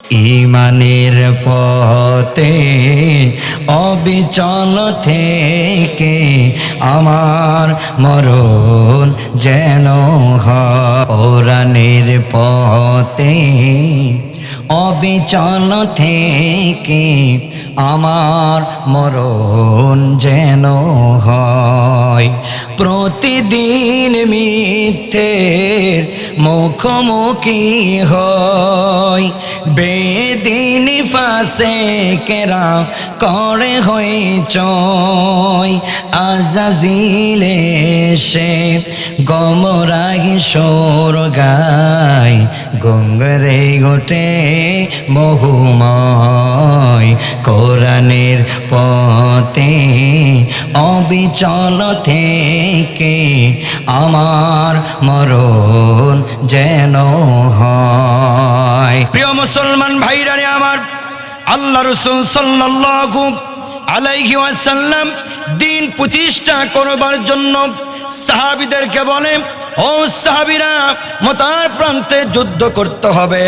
ইমানের পথে অবিচল থেকে আমার মরণ যেন হয়। কোরআনের পথে অবিচল থেকে আমার মরণ যেন হয়। প্রতিদিন মিথ্যের মুখোমুখি হয়, বেদিন ফাসেকেরা করে হইচই। আজাজিল এসে গমরাহি সুর গায়, গঙ্গরে গোটে বহুময়। কোরআনের পথে অবিচল থেকে আমার মরণ যেন হয়। প্রিয় মুসলমান ভাইরা রে আমার, আল্লাহ রাসূল সাল্লাল্লাহু আলাইহি ওয়াসাল্লাম দ্বীন প্রতিষ্ঠা করবার জন্য সাহাবীদেরকে বলে, ও সাহাবীরা, মতার প্রান্তে যুদ্ধ করতে হবে।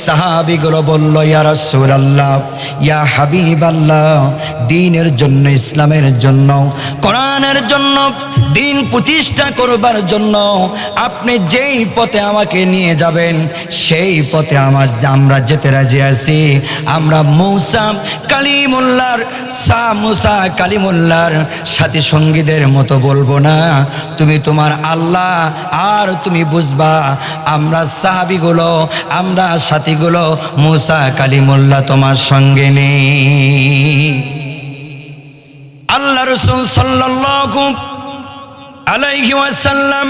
সাহাবীগুলো বলল, ইয়া রাসূলুল্লাহ, ইয়া হাবিবাল্লাহ, দ্বীনের জন্য, ইসলামের জন্য, কোরআনের জন্য, দ্বীন প্রতিষ্ঠা করবার জন্য আপনি যেই পথে আমাকে নিয়ে যাবেন সেই পথে আমরা যেতে রাজি আছি। আমরা মুসা কালিমুল্লাহর সাথী সঙ্গীদের মতো বলবো না, তুমি তোমার আল্লাহ আর তুমি বুঝবা। আমরা সাহাবীগুলো, আমরা সাথীগুলো মুসা কালিমুল্লাহ তোমার সঙ্গে নেই। আল্লাহ রাসূল সাল্লাল্লাহু আলাইহি ওয়াসাল্লাম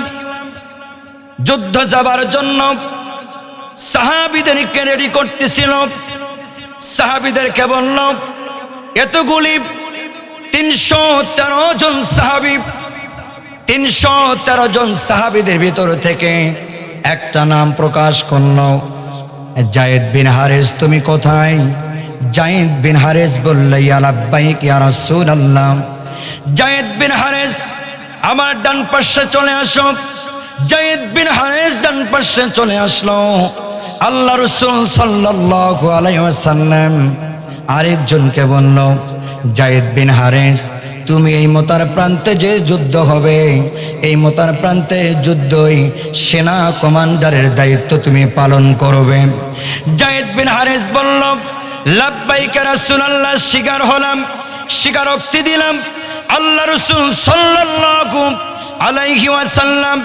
যুদ্ধ যাবার জন্য সাহাবীদেরকে রেডি করতেছিল। সাহাবীদেরকে বলল, এতগুলি 313 জন সাহাবী, 313 জন সাহাবীদের ভিতর থেকে একটা নাম প্রকাশ করল, যায়েদ বিন হারেস, তুমি কোথায়? যায়েদ বিন হারেস বলল, ইয়া লাব্বাইক ইয়া রাসূলুল্লাহ। যায়েদ বিন হারেস, আমার ডান পাশে চলে আসো। যায়েদ বিন হারেস ডান পাশে চলে আসলো। আল্লাহ রাসূল সাল্লাল্লাহু আলাইহি ওয়াসাল্লাম আরেকজনকে বলল, যায়েদ বিন হারেস, তুমি এই মতার প্রান্তে যে যুদ্ধ হবে, এই মতার প্রান্তে যুদ্ধই সেনা কমান্ডারের দায়িত্ব তুমি পালন করবে। যায়েদ বিন হারেস বলল, লাব্বাইক ইয়া রাসূলুল্লাহ, স্বীকার হলাম, স্বীকারোক্তি দিলাম। আল্লাহ রাসূল সাল্লাল্লাহু আলাইহি ওয়াসাল্লাম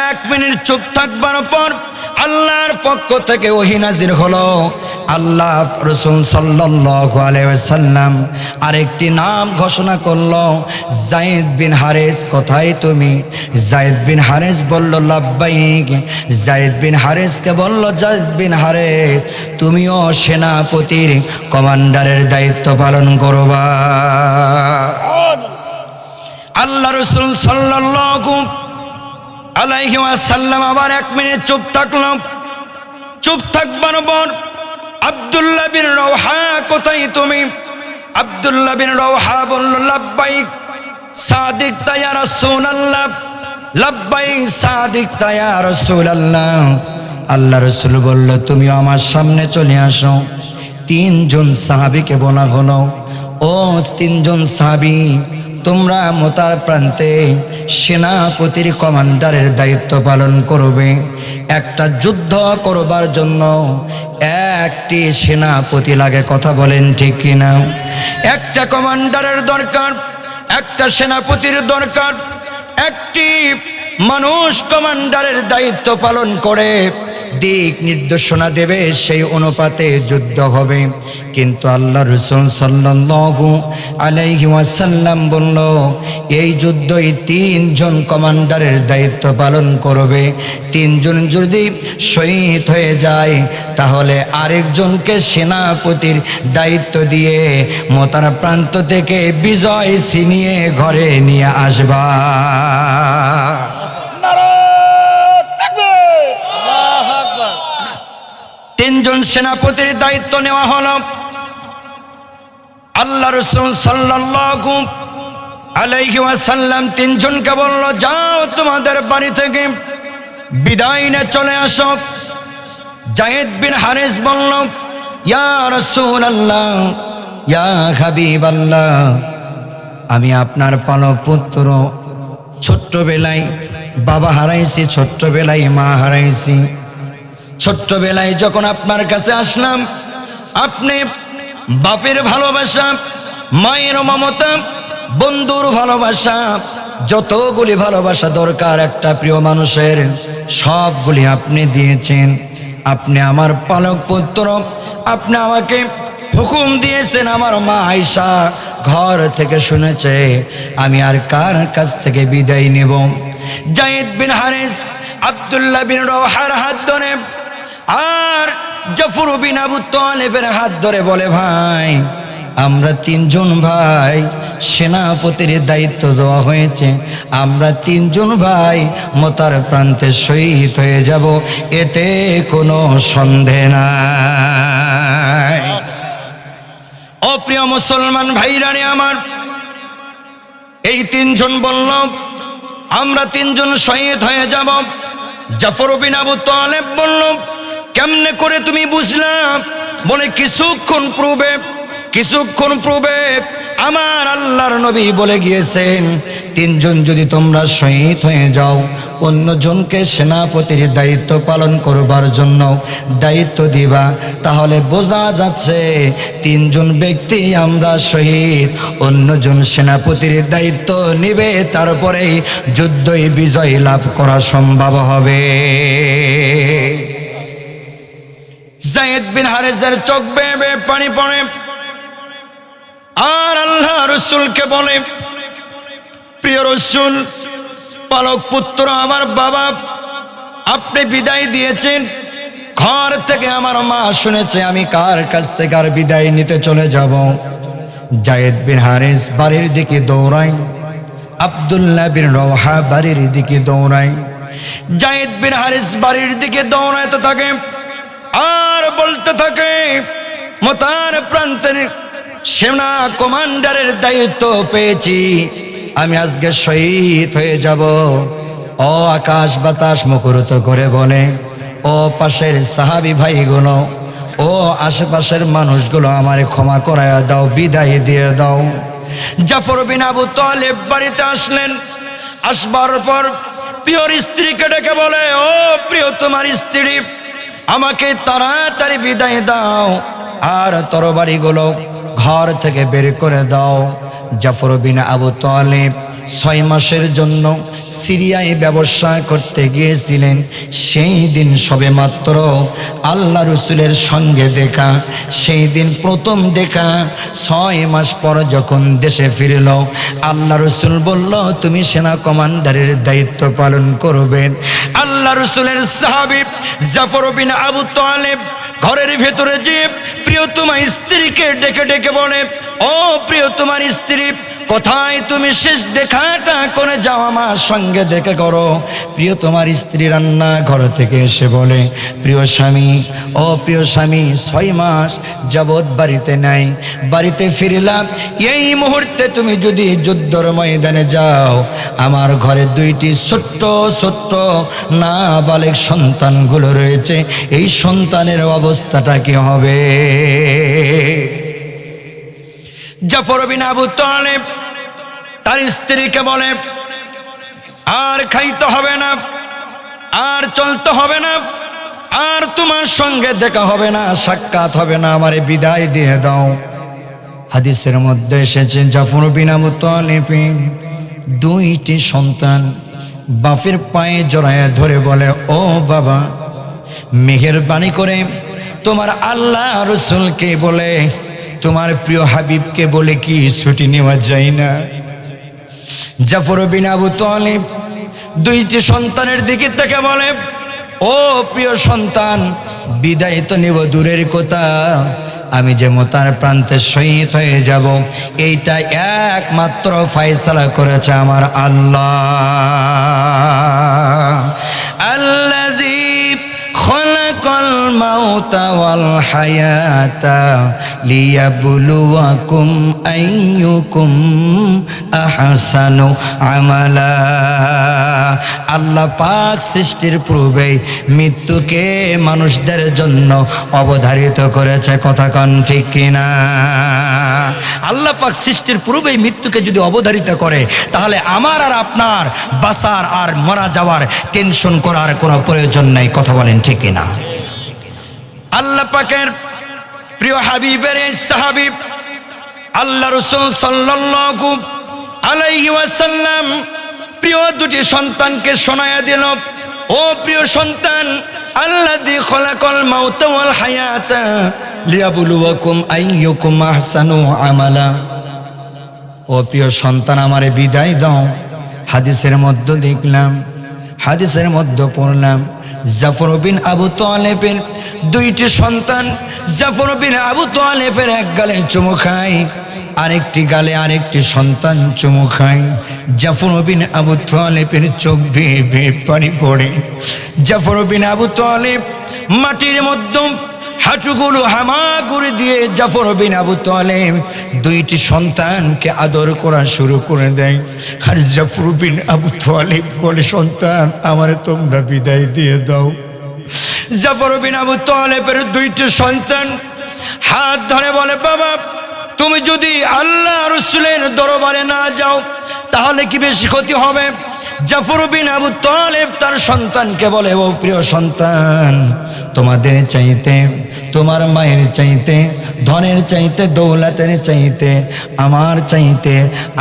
1 মিনিট চুপ থাকবার পর আল্লাহর পক্ষ থেকে ওহী নাজির হলো। আল্লাহ রাসূল সাল্লাল্লাহু আলাইহি ওয়াসাল্লাম আরেকটি নাম ঘোষণা করলো, যায়েদ বিন হারেস, কোথায় তুমি? যায়েদ বিন হারেস বলল, লাব্বাইক। যায়েদ বিন হারেসকে বলল, যায়েদ বিন হারেস, তুমিও সেনাপতির কমান্ডারের দায়িত্ব পালন করবা। আল্লাহ রাসূল সাল্লাল্লাহু আলাইহি ওয়াসাল্লাম আবার 1 মিনিট চুপ থাকলো। চুপ থাকবার পর আব্দুল্লাহ বিন রওহা, কোথায় তুমি? আব্দুল্লাহ বিন রওহা বলল, লাব্বাইক সাদিকতা ইয়া রাসূলুল্লাহ, লাব্বাইক সাদিকতা ইয়া রাসূলুল্লাহ। আল্লাহ রাসূল বলল, তুমি আমার সামনে চলে আসো। 3 জন সাহাবীকে বলা হলো, ও 3 জন সাহাবী, তোমরা মোতার প্রান্তে সেনাপতির কমান্ডারের দায়িত্ব পালন করবে। একটা যুদ্ধ করবার জন্য একটি সেনাপতি লাগে, কথা বলেন ঠিক কিনা? একটা কমান্ডারের দরকার, একটা সেনাপতির দরকার। একটি মানুষ কমান্ডারের দায়িত্ব পালন করে দিক নির্দেশনা দেবে, সেই অনুপাতে যুদ্ধ হবে। কিন্তু আল্লাহ রাসূল সাল্লাল্লাহু আলাইহি ওয়াসাল্লাম বলল, এই যুদ্ধই 3 জন কমান্ডারের দায়িত্ব পালন করবে। 3 জন যদি শহীদ হয়ে যায় তাহলে আরেকজনকে সেনাপতির দায়িত্ব দিয়ে মতার প্রান্ত থেকে বিজয় ছিনিয়ে ঘরে নিয়ে আসবা। 3 জন সেনাপতির দায়িত্ব নেওয়া হলো। আল্লাহ রাসূল সাল্লাল্লাহু আলাইহি ওয়াসাল্লাম 3 জনকে বলল, যাও তোমাদের বাড়ি থেকে বিদায় নিয়ে চলে আসো। যায়েদ বিন হারেস বলল, ইয়া রাসূলুল্লাহ, ইয়া হাবিবাল্লাহ, আমি আপনার পালক পুত্র, ছোট্টবেলায় বাবা হারাইছি, ছোট্টবেলায় মা হারাইছি। ছোট্টবেলায় যখন আপনার কাছে আসলাম, আপনি বাপের ভালোবাসা, মায়ের মমতা, বন্ধুর ভালোবাসা, যতগুলি ভালোবাসা দরকার একটা প্রিয় মানুষের, সবগুলি আপনি দিয়েছেন। আপনি আমার পালক পুত্র, আপনি আমাকে হুকুম দিয়েছেন। আমার মা আয়েশা ঘর থেকে শুনেছে আমি আর কার কাছ থেকে বিদায় নেব। যায়েদ বিন হারিস আব্দুল্লাহ বিন রওহার হাত ধরে আর জাফর বিন আবু তালেবের হাত ধরে বলে, ভাই আমরা তিনজন ভাই, সেনাপতির দায়িত্ব দেওয়া হয়েছে, আমরা তিনজন ভাই মতার প্রান্তে শহীদ হয়ে যাব, এতে কোনো সন্দেহ নাই। অপ্রিয় মুসলমান ভাইরানি আমার, এই তিনজন বলল আমরা তিনজন শহীদ হয়ে যাব। জাফর বিন আবু তালেব বলল, কেমনে করে তুমি বুঝলাম? বলে কিছুক্ষণ পূর্বে আমার আল্লাহর নবী বলে গিয়েছেন, তিনজন যদি তোমরা শহীদ হয়ে যাও, অন্যজনকে সেনাপতির দায়িত্ব পালন করবার জন্য দায়িত্ব দিবা, তাহলে বোঝা যাচ্ছে তিনজন ব্যক্তি আমরা শহীদ, অন্যজন সেনাপতির দায়িত্ব নিবে, তারপরেই যুদ্ধই বিজয় লাভ করা সম্ভব হবে। যায়েদ বিন হারেসের চোখ বেয়ে বেয়ে পানি পড়ে আর আল্লাহ রসুলকে বলে, প্রিয় রসুল, পালক পুত্র আমার বাবা, আপনি বিদায় দিয়েছেন, ঘর থেকে আমার মা শুনেছে আমি কার কাছ থেকে আর বিদায় নিতে চলে যাব। যায়েদ বিন হারিস বাড়ির দিকে দৌড়ায়, আব্দুল্লাহ বিন রওহা বাড়ির দিকে দৌড়ায়। যায়েদ বিন হারিস বাড়ির দিকে দৌড়াইতে থাকে আর বলতে থাকে, মতার প্রান্তের সেনা কমান্ডারের দায়িত্ব পেয়েছি, আমি আজকে শহীদ হয়ে যাব। ও আকাশ বাতাস মুখরিত করে বলে, ও পাশের সাহাবী ভাইগুলো, ও আশেপাশের মানুষগুলো আমারে ক্ষমা করায়া দাও, বিদায় দিয়ে দাও। জাফর বিন আবু তালেব বাড়িতে আসলেন। আসবার পর প্রিয় স্ত্রীকে ডেকে বলে, ও প্রিয় তোমার স্ত্রী, আমাকে তাড়াতাড়ি বিদায় দাও আর তরবারিগুলো ঘর থেকে বের করে দাও। জাফর বিন আবু তালেব 6 মাসের জন্য সিরিয়ায় ব্যবসা করতে গিয়েছিলেন। সেই দিন সবে মাত্র আল্লাহ রসুলের সঙ্গে দেখা, সেই দিন প্রথম দেখা। 6 মাস পর যখন দেশে ফিরল, আল্লাহ রসুল বলল, তুমি সেনা কমান্ডারের দায়িত্ব পালন করবে। আল্লাহ রসুলের সাহাবী জাফর বিন আবু তালেব ঘরের ভেতরে যে প্রিয়তমা স্ত্রীকে ডেকে ডেকে বলে, ও প্রিয়তমার স্ত্রী, কোথায় তুমি শেষ দেখাটা করে যাও, আমার সঙ্গে দেখে করো। প্রিয়তমার স্ত্রী রান্না ঘর থেকে এসে বলে, প্রিয় স্বামী, ও প্রিয় স্বামী, 6 মাস যাবৎ বাড়িতে নাই, বাড়িতে ফিরলাম। এই মুহূর্তে তুমি যদি যুদ্ধর ময়দানে যাও, আমার ঘরে 2টি ছোট্ট ছোট্ট নাবালেগ সন্তানগুলো রয়েছে, এই সন্তানের অবস্থাটা কি হবে? জাফর বিন আবু তালেব তার স্ত্রীকে বলে, আর খাইতে হবে না, আর চলতে হবে না, আর তোমার সঙ্গে দেখা হবে না, সাক্ষাৎ হবে না, আমারে বিদায় দিয়ে দাও। হাদিসের মধ্যে এসেছে, জাফর বিন আবু তালেবের 2টি সন্তান বাপের পায়ে জড়ায় ধরে বলে, ও বাবা, মেহেরবানি করে তোমার আল্লাহ রসুলকে বলে, তোমার প্রিয় হাবিবকে বলে কি ছুটি নেওয়া যায় না? জাফর বিন আবু তালেব 2টি সন্তানের দিকে থেকে বলে, ও প্রিয় সন্তান, বিদায় তো নেব দূরের কথা, আমি যে মতার প্রান্তে শহীদ হয়ে যাব, এইটা একমাত্র ফয়সালা করেছে আমার আল্লাহ। আল্লাযী খলাকাল মাউতা ওয়াল হায়াতা লিয়াবলুয়াকুম আইয়ুকুম আহসানু আমালা। আল্লাহ পাক সৃষ্টির পূর্বে মৃত্যুকে মানুষদের জন্য অবধারিত করেছে, কথা কন ঠিক কিনা? আল্লাহ পাক সৃষ্টির পূর্বেই মৃত্যুকে যদি অবধারিত করে তাহলে আমার আর আপনার বাঁচার আর মারা যাওয়ার টেনশন করার কোনো প্রয়োজন নাই, কথা বলেন ঠিক কিনা? আল্লাহ পাকের প্রিয় হাবিবের সাহাবী আল্লাহ রাসূল সাল্লাল্লাহু আলাইহি ওয়াসাল্লাম প্রিয় দুটি সন্তানকে শোনায়া দিল, ও প্রিয় সন্তান, আল্লাযী খলাকাল মাউতা ওয়াল হায়াতা লিয়াবলুয়াকুম আইয়ুকুম আহসানু আমালা। ও প্রিয় সন্তান, আমারে বিদায় দাও। হাদিসের মধ্যে দেখলাম, হাদিসের মধ্যে পড়লাম, জাফর বিন আবু তালেবের দুইটি সন্তান, জাফর বিন আবু তালেবের এক গালে চুমু খায়, আরেকটি গালে আরেকটি সন্তান চুমু খায়। জাফর বিন আবু তালেবের চোখ বেয়ে বেয়ে পানি পড়ে। জাফর বিন আবু তালেব মাটির মধ্যে হাঁটুগুলো হামাগুড়ি দিয়ে জাফর বিন আবু তালেব দুইটি সন্তানকে আদর করা শুরু করে দেয়। আর জাফর বিন আবু তালেব বলে, সন্তান, আমারে তোমরা বিদায় দিয়ে দাও। জাফর বিন আবু তালেবের দুইটি সন্তান হাত ধরে বলে, বাবা, তুমি যদি আল্লাহ রাসূলের দরবারে না যাও তাহলে কি বেশি ক্ষতি হবে? জাফর বিন আবু তালেব তার সন্তানকে বলে, ও প্রিয় সন্তান, তোমাদের চাইতে, তোমার মায়ের চাইতে, ধনের চাইতে, দৌলতের চাইতে,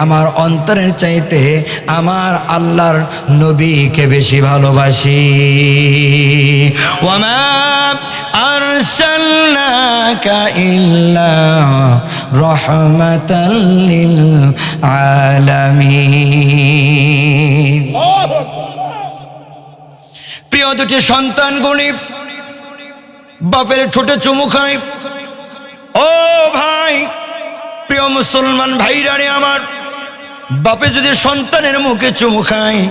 আমার অন্তরের চাইতে আমার আল্লাহর নবীকে বেশি ভালোবাসি। ওয়ামা আরসালনাকা ইল্লা রাহমাতাল লিল আলামিন। প্রিয় দুটি সন্তান গণিব বাপের ঠোঁটে চুমু খায়। ও ভাই, প্রিয় মুসলমান ভাইরা রে আমার, বাপে যদি সন্তানের মুখে চুমু খায়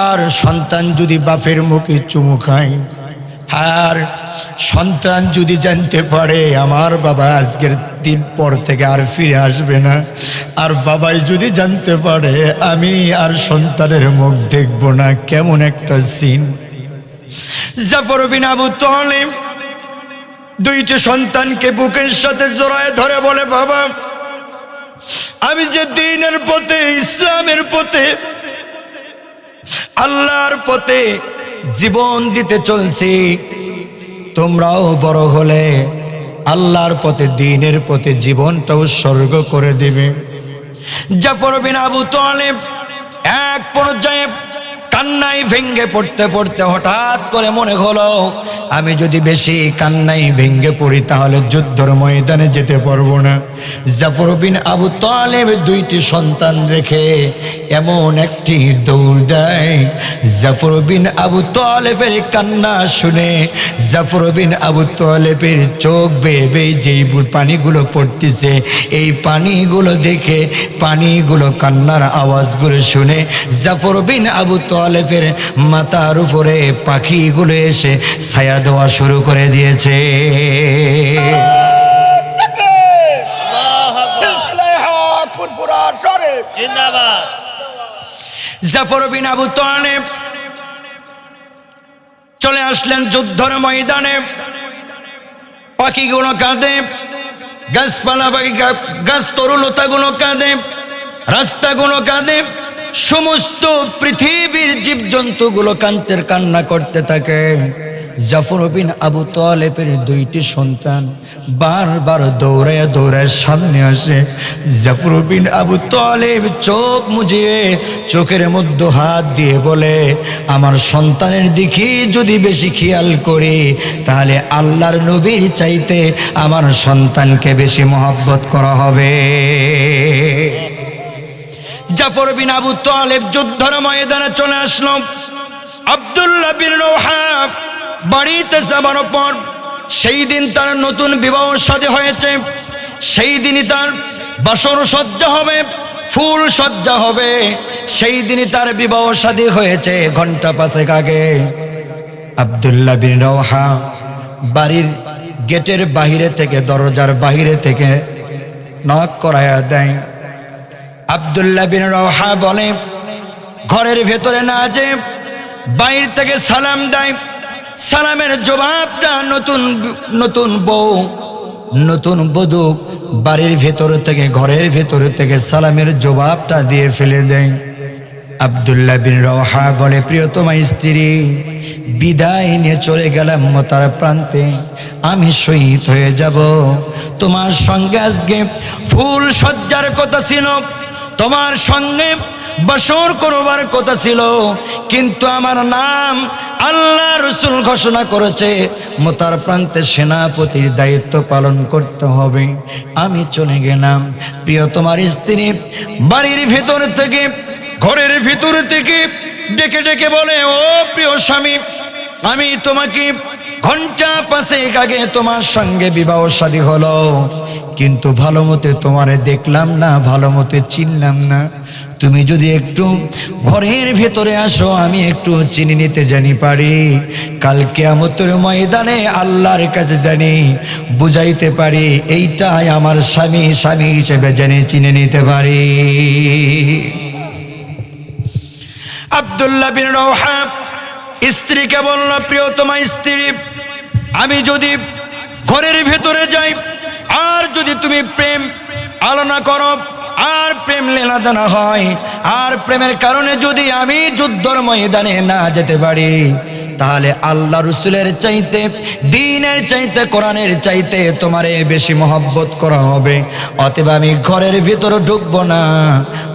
আর সন্তান যদি বাপের মুখে চুমু খায়, আর সন্তান যদি জানতে পারে আমার বাবা আজকের দিন পর থেকে আর ফিরে আসবে না, আর বাবাই যদি জানতে পারে আমি আর সন্তানের মুখ দেখব না, কেমন একটা সিন। জাফর বিন আবু তালেব দুইটি সন্তানকে বুকের সাথে জড়ায় ধরে বলে, বাবা, আমি যে দ্বীনের পথে, ইসলামের পথে, আল্লাহর পথে জীবন দিতে চলছি, তোমরাও বড় হলে আল্লাহর পথে, দ্বীনের পথে জীবনটা উৎসর্গ করে দিবে। জাফর বিন আবু তালেব এক পর্যায়ে কান্নায় ভেঙ্গে পড়তে পড়তে হঠাৎ করে মনে হলো, আমি যদি বেশি কান্নায় ভেঙ্গে পড়ি তাহলে যুদ্ধের ময়দানে যেতে পারবো না। জাফর বিন আবু তালেব দুইটি সন্তান রেখে এমন একটি দৌড় দেয়। জাফর বিন আবু তালেবের কান্না শুনে জাফর বিন আবু তালেবের চোখ বেয়ে বেয়ে যেই পানিগুলো পড়তেছে, এই পানিগুলো দেখে, পানিগুলো কান্নার আওয়াজগুলো শুনে জাফর বিন আবু তালেবের মাথার উপরে পাখিগুলো এসে ছায়া দেওয়া শুরু করে দিয়েছে। জাফর বিন আবু তালেব চলে আসলেন যুদ্ধের ময়দানে। পাখিগুলো কাঁদে, গাছপালা, গাছ তরুলতাগুলো কাঁদে, রাস্তাগুলো কাঁদে, সমস্ত পৃথিবীর জীবজন্তুগুলো কান্না করতে থাকে। জাফর বিন আবু তালেবের দুইটি সন্তান বারবার দৌড়ায় দৌড়ায় সামনে আসে। জাফর বিন আবু তালেব চোখ মুজিয়ে চোখের মধ্যে হাত দিয়ে বলে, আমার সন্তানের দিকে যদি বেশি খেয়াল করি তাহলে আল্লাহর নবীর চাইতে আমার সন্তানকে বেশি মহব্বত করা হবে। জাফর বিন আবু তালেব যুদ্ধের ময়দানে চলে আসলো। আব্দুল্লাহ বিন রওহা বাড়িতে যাবার পর সেই দিন তার নতুন বিবাহ শাদী হয়েছে, সেই দিনই তার বাসর সজ্জা হবে, ফুল সজ্জা হবে, সেই দিনই তার বিবাহ শাদী হয়েছে। ঘন্টা 5 আগে আব্দুল্লাহ বিন রওহা বাড়ির গেটের বাহিরে থেকে, দরজার বাহিরে থেকে নক করায়া দেয়। আব্দুল্লাহ বিন রওহা বলে, ঘরের ভেতরে না যে বাইর থেকে সালাম দেয়, সালামের জবাবটা নতুন বউ, নতুন বধূ বাড়ির ভেতর থেকে, ঘরের ভেতর থেকে সালামের জবাবটা দিয়ে ফেলে দেয়। আব্দুল্লাহ বিন রওহা বলে, প্রিয়তমা স্ত্রী, বিদায় নিয়ে চলে গেলাম মতার প্রান্তে, আমি শহীদ হয়ে যাব। তোমার সঙ্গে আজকে ফুল সজ্জার কথা ছিল, তোমার সঙ্গে বাসর করবার কথা ছিল, কিন্তু আমার নাম আল্লাহ রসুল ঘোষণা করেছে মতার প্রান্তে সেনাপতির দায়িত্ব পালন করতে হবে, আমি চলে গেলাম। প্রিয় তোমার স্ত্রী বাড়ির ভিতর থেকে, ঘরের ভিতর থেকে ডেকে ডেকে বলে, ও প্রিয় স্বামী, আমি তোমাকে ঘন্টা 5 আগে তোমার সঙ্গে বিবাহ শাদী হলো, কিন্তু ভালো মতে তোমারে দেখলাম না, ভালো মতে চিনলাম না। তুমি যদি একটু ঘরের ভেতরে আসো, আমি একটু চিনি নিতে জানি পারি, কাল কিয়ামতের ময়দানে আল্লাহর কাছে জানি বুঝাইতে পারি, এইটাই আমার স্বামী, স্বামী হিসেবে জানি চিনে নিতে পারি। আব্দুল্লাহ বিন রওহা স্ত্রীকে বলল, প্রিয়তমা স্ত্রী, আমি যদি ঘরের ভেতরে যাই আর যদি তুমি প্রেম আলোচনা করো আর প্রেম লেনাদেনা হয়, আর প্রেমের কারণে যদি আমি যুদ্ধর ময়দানে না যেতে পারি, তাহলে আল্লাহ রসুলের চাইতে, দ্বীনের চাইতে, কোরআনের চাইতে তোমারে বেশি মহব্বত করা হবে। অতএব আমি ঘরের ভিতরে ঢুকবো না,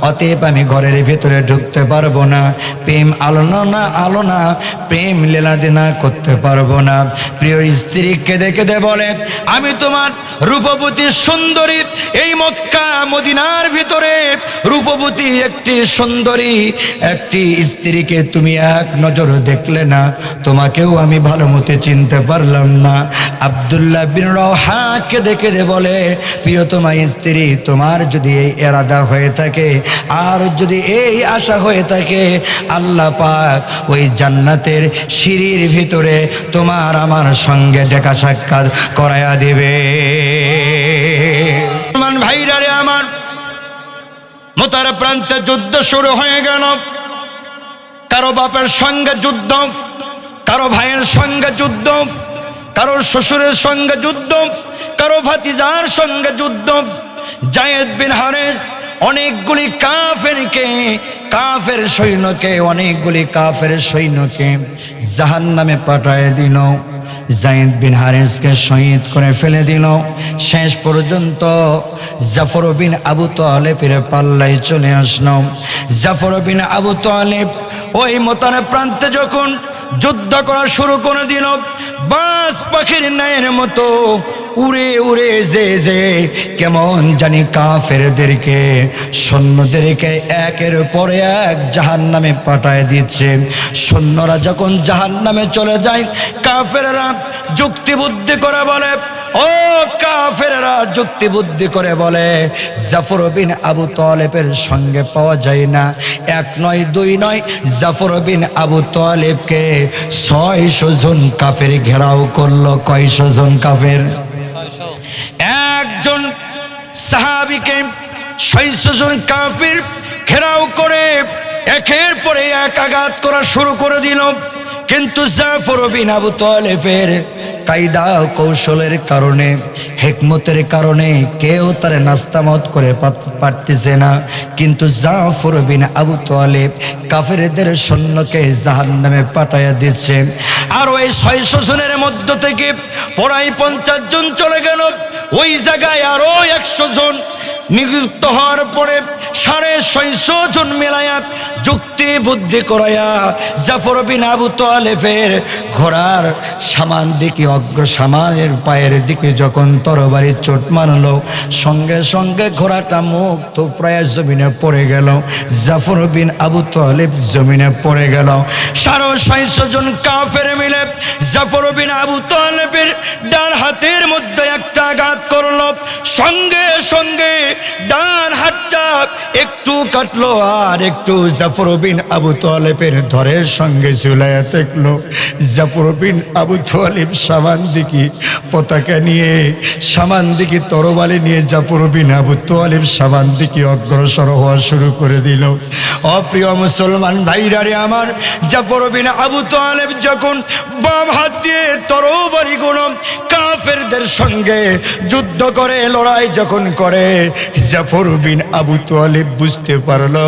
অতএব আমি ঘরের ভিতরে ঢুকতে পারবো না, প্রেম আলোনা প্রেম লেনাদেনা করতে পারবো না। প্রিয় স্ত্রী কেঁদে কেঁদে বলে, আমি তোমার রূপবতী সুন্দরী, এই মক্কা মদিনার ভিতরে রূপবতী একটি সুন্দরী একটি স্ত্রীকে তুমি এক নজর দেখলে না, তোমাকেও আমি ভালো মতে চিনতে পারলাম না। আব্দুল্লাহ বিন রওহা কেঁদে কেঁদে বলে, প্রিয়তমা স্ত্রী, তোমার যদি এই এরাদা হয়ে থাকে আর যদি এই আশা হয়ে থাকে, আল্লাহ পাক ওই জান্নাতের সিঁড়ির ভিতরে তোমার আমার সঙ্গে দেখা সাক্ষাৎ করায়া দিবে। ভাইরা রে আমার, মতার প্রান্তে যুদ্ধ শুরু হয়ে গেল। কারো বাপের সঙ্গে যুদ্ধ, কারো ভাইয়ের সঙ্গে যুদ্ধ, কারো শ্বশুরের সঙ্গে যুদ্ধ, কারো ভাতিজার সঙ্গে যুদ্ধ। যায়েদ বিন হারেস অনেকগুলি কাফের সৈন্যকে জাহান্নামে পাঠায় দিল। যায়েদ বিন হারেসকে শহীদ করে ফেলে দিল। শেষ পর্যন্ত জাফর বিন আবু তালেবের পাল্লায় চলে আসলো। জাফর বিন আবু তালেব ওই মতার প্রান্তে যখন যুদ্ধ করা শুরু করে দিল, বাজ পাখির ন্যায়ের মতো উড়ে উড়ে যে কেমন জানি কাফেরদেরকে, সৈন্যদেরকে একের পরে এক জাহান্নামে পাঠায় দিচ্ছে। সৈন্যরা যখন জাহান্নামে চলে যায়, কাফেররা যুক্তি বুদ্ধি করে বলে, ও কাফেররা যুক্তি বুদ্ধি করে বলে, জাফর বিন আবু তালেবের সঙ্গে পাওয়া যায় না। 1 নয় 2 নয়, জাফর বিন আবু তালেবকে 600 জন কাফের ঘেরাও করলো। কয়শো জন কাফের? একজন সাহাবীকে 600 জন কাফের ঘেরাও করে একের পরে এক আঘাত করা শুরু করে দিল। কিন্তু জাফর বিন আবু তালেবের কায়দা কৌশলের কারণে, হিকমতের কারণে কেউ তার নাস্তামত করে পারতেছে না। কিন্তু জাফর বিন আবু তালেব কাফেরদের সৈন্যকে জাহান্নামে পাঠাইয়া দিচ্ছে। আর ওই 600 জনের মধ্য থেকে প্রায় 50 জন চলে গেল। ওই জায়গায় আরো 100 জন নিযুক্ত হওয়ার পরে 650 জন মিলায়া যুক্তি বুদ্ধি করায়া জাফর বিন আবু তালেবের ঘোড়ার সামান দিকে, সামানের পায়ের দিকে যখন তরবারি চোট মারলো, সঙ্গে সঙ্গে ঘোড়াটা মুক্ত প্রায় জমিনে পড়ে গেল। জাফর বিন আবু তালেব জমিনে পড়ে গেল। 650 জন কাফের মিলে জাফর বিন আবু তালেবের ডান হাতের মধ্যে একটা আঘাত করলো। সঙ্গে সঙ্গে ডান হাতটা একটু কাটলো আর একটু জাফর বিন আবু তালেবের ধরের সঙ্গে ঝুলাইয়া থাকলো। জাফর বিন আবু তালেব সামান দিকে পতাকা নিয়ে, সামান দিকে তরবারি নিয়ে জাফর বিন আবু তালেব সামান দিকে অগ্রসর হওয়া শুরু করে দিল। অপ্রিয় মুসলমান ভাইরা রে আমার, জাফর বিন আবু তালেব যখন বাম হাত দিয়ে তরবারি গুলো কাফেরদের সঙ্গে যুদ্ধ করে, লড়াই যখন করে, জাফর বিন আবু তালেব বুঝতে পারলো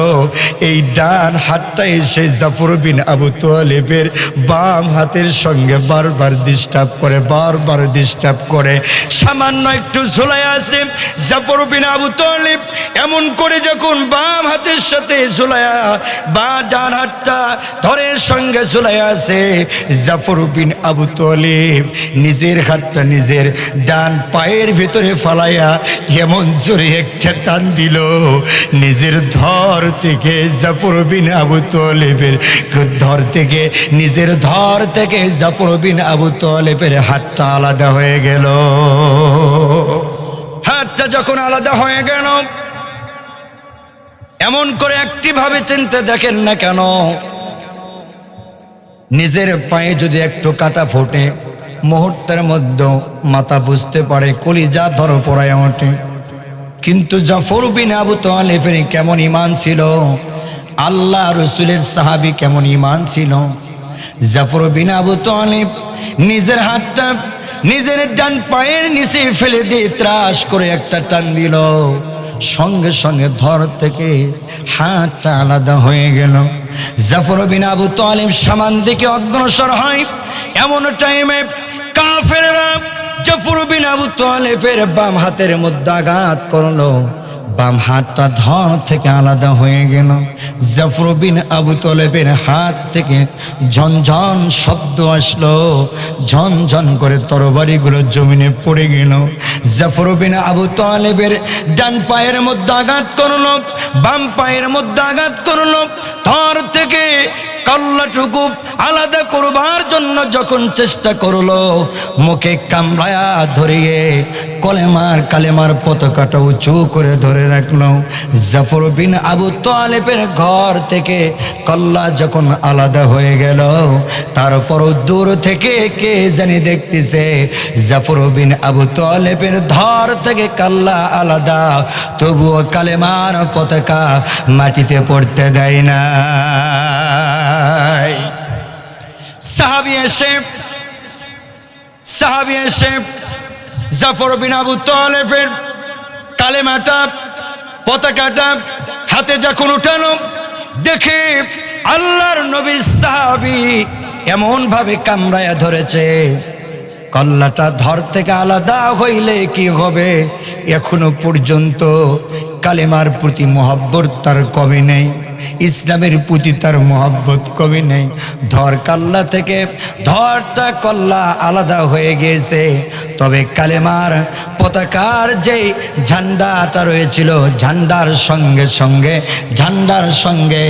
এই ডান হাতটা এসে জাফর বিন আবু তালেবের বাম হাতের সঙ্গে বারবার ডিস্টার্ব করে, বারবার ডিস্টার্ব করে। সামান্য একটু ঝুলাই আছে জাফর বিন আবু তালেব, এমন করে যখন বাম হাতের সাথে ঝুলায়া বা ডান হাতটা ধরের সঙ্গে ঝুলাই আছে, জাফর বিন আবু তালেব নিজের হাতটা নিজের ডান পায়ের ভিতরে ফালাইয়া এমন জোরে একটা টান দিল, নিজের ধর থেকে জাফর বিন আবু তালেবের ধর থেকে নিজের ধর থেকে জাফর বিন আবু তালেবের হাতটা আলাদা হয়ে গেল। হাতটা যখন আলাদা হয়ে গেল, এমন করে একটি ভাবে চিন্তা দেখেন না কেন, নিজের পায়ে যদি একটু কাটা ফোটে, মুহূর্তের মধ্যে মাথা বুঝতে পারে, কলিজা ধরো পড়ায় ওঠে। কিন্তু জাফর বিন আবু তালেবের কেমন ঈমান ছিল, আল্লাহ রসুলের সাহাবী কেমন ঈমান ছিল। জাফর বিন আবু তালেব নিজের হাতটা নিজের ডান পায়ের নিচে ফেলে দিয়ে ত্রাস করে একটা টান দিল, সঙ্গে সঙ্গে ধর থেকে হাতটা আলাদা হয়ে গেল। জাফর বিন আবু তালেব সামান দিকে অগ্রসর হয়, এমন টাইমে কাফেররা জাফর বিন আবু তালেবের বাম হাতের মধ্যে আঘাত করলো, বাম হাতটা ধর থেকে আলাদা হয়ে গেল। জাফর বিন আবু তালেবের হাত থেকে ঝনঝন শব্দ আসলো, ঝনঝন করে তরবারিগুলো জমিনে পড়ে গেল। জাফর বিন আবু তালেবের ডান পায়ের মধ্যে আঘাত করলো, বাম পায়ের মধ্যে আঘাত করলো, ধর থেকে কল্লাটুকু আলাদা করবার জন্য যখন চেষ্টা করলো, মুখে কামড়ায়া ধরিয়ে কালেমার পতাকাটা উঁচু করে ধরে রাখলো। জাফর বিন আবু তালেবের ঘর থেকে কল্লা যখন আলাদা হয়ে গেল, তারপরও দূর থেকে কে জানি দেখতেছে জাফর বিন আবু তালেবের ধর থেকে কাল্লা আলাদা, তবুও কালেমার পতাকা মাটিতে পড়তে দেয় না। সাহাবী এসে জাফর বিন আবু তালেবের কালেমাটা পতাকাটা হাতে যখন উঠানো, দেখে আল্লাহর নবীর সাহাবী এমন ভাবে কামড়ায়া ধরেছে, কল্লাটা ধর থেকে আলাদা হইলে কি হবে, এখনো পর্যন্ত কালেমার প্রতি মহব্বত তার কমে নেই, ইসলামের প্রতি তার মহব্বত কমে নেই। ধর কাল্লা থেকে ধরটা কল্লা আলাদা হয়ে গিয়েছে, তবে কালেমার পতাকার যে ঝান্ডাটা রয়েছিল, ঝান্ডার সঙ্গে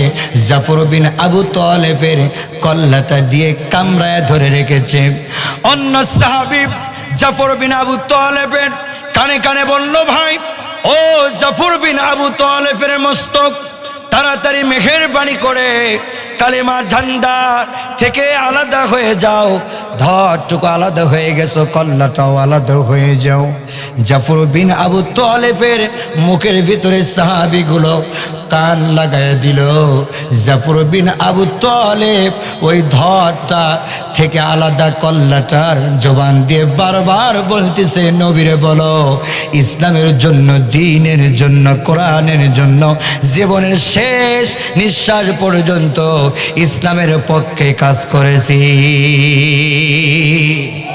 জাফর বিন আবু তালেবের কল্লাটা দিয়ে কামড়ায় ধরে রেখেছে। অন্য সাহাবী জাফর বিন আবু তালেবের কানে কানে বলল, ভাই ও জাফর বিন আবু তালেবের মস্তক তাড়াতাড়ি মেহেরবানি করে কালেমার ঝান্ডা থেকে আলাদা হয়ে যাও, ধরটুকু আলাদা হয়ে গেছো, কল্লাটাও আলাদা হয়ে যাও। জাফর বিন আবু তালেবের মুখের ভিতরে সাহাবীগুলো কান লাগায় দিল। জাফর বিন আবু তালেব ওই ধরটা থেকে আলাদা কল্লাটার জবান দিয়ে বারবার বলতেছে, নবীরে বলো, ইসলামের জন্য, দ্বীনের জন্য, কোরআনের জন্য জীবনের শেষ নিঃশ্বাস পর্যন্ত ইসলামের পক্ষে কাজ করেছি।